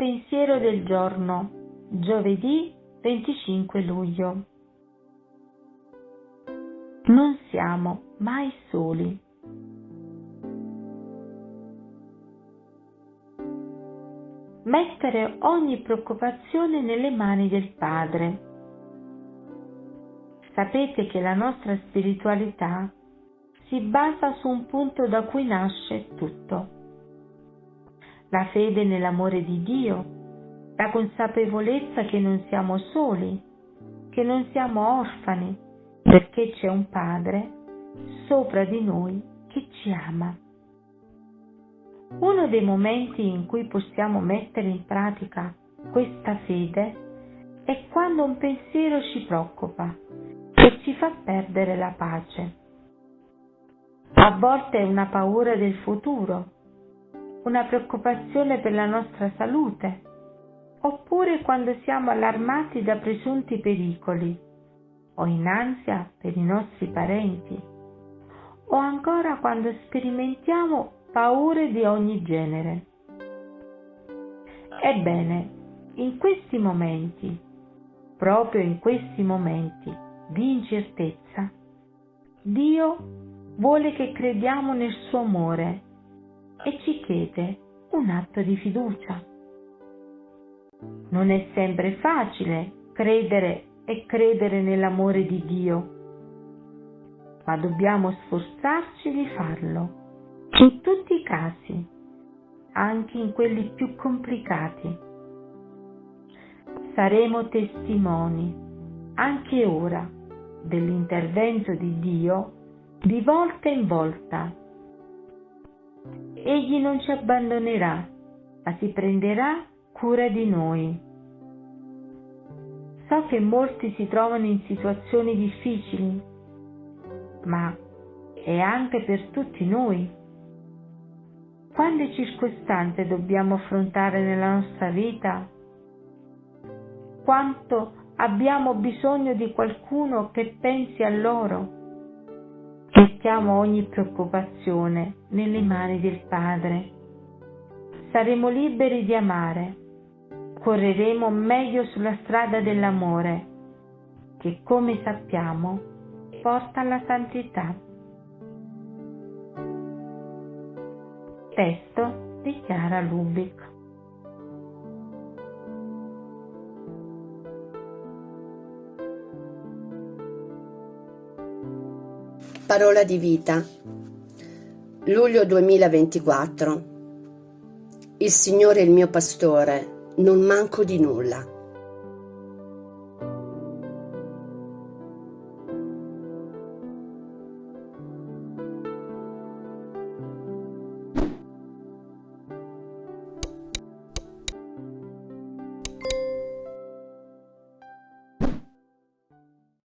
pensiero del giorno, giovedì 25 luglio. Non siamo mai soli. Mettere ogni preoccupazione nelle mani del Padre. Sapete che la nostra spiritualità si basa su un punto da cui nasce tutto. La fede nell'amore di Dio, la consapevolezza che non siamo soli, che non siamo orfani, perché c'è un Padre sopra di noi che ci ama. Uno dei momenti in cui possiamo mettere in pratica questa fede è quando un pensiero ci preoccupa e ci fa perdere la pace. A volte è una paura del futuro, una preoccupazione per la nostra salute, oppure quando siamo allarmati da presunti pericoli, o in ansia per i nostri parenti, o ancora quando sperimentiamo paure di ogni genere. Ebbene, in questi momenti, proprio in questi momenti di incertezza, Dio vuole che crediamo nel suo amore e ci chiede un atto di fiducia. Non è sempre facile credere nell'amore di Dio, ma dobbiamo sforzarci di farlo in tutti i casi, anche in quelli più complicati. Saremo testimoni anche ora dell'intervento di Dio di volta in volta. Egli non ci abbandonerà, ma si prenderà cura di noi. So che molti si trovano in situazioni difficili, ma è anche per tutti noi. Quante circostanze dobbiamo affrontare nella nostra vita? Quanto abbiamo bisogno di qualcuno che pensi a loro? Mettiamo ogni preoccupazione nelle mani del Padre. Saremo liberi di amare. Correremo meglio sulla strada dell'amore, che come sappiamo porta alla santità. Testo di Chiara Lubick. Parola di vita. Luglio 2024. Il Signore è il mio pastore, non manco di nulla.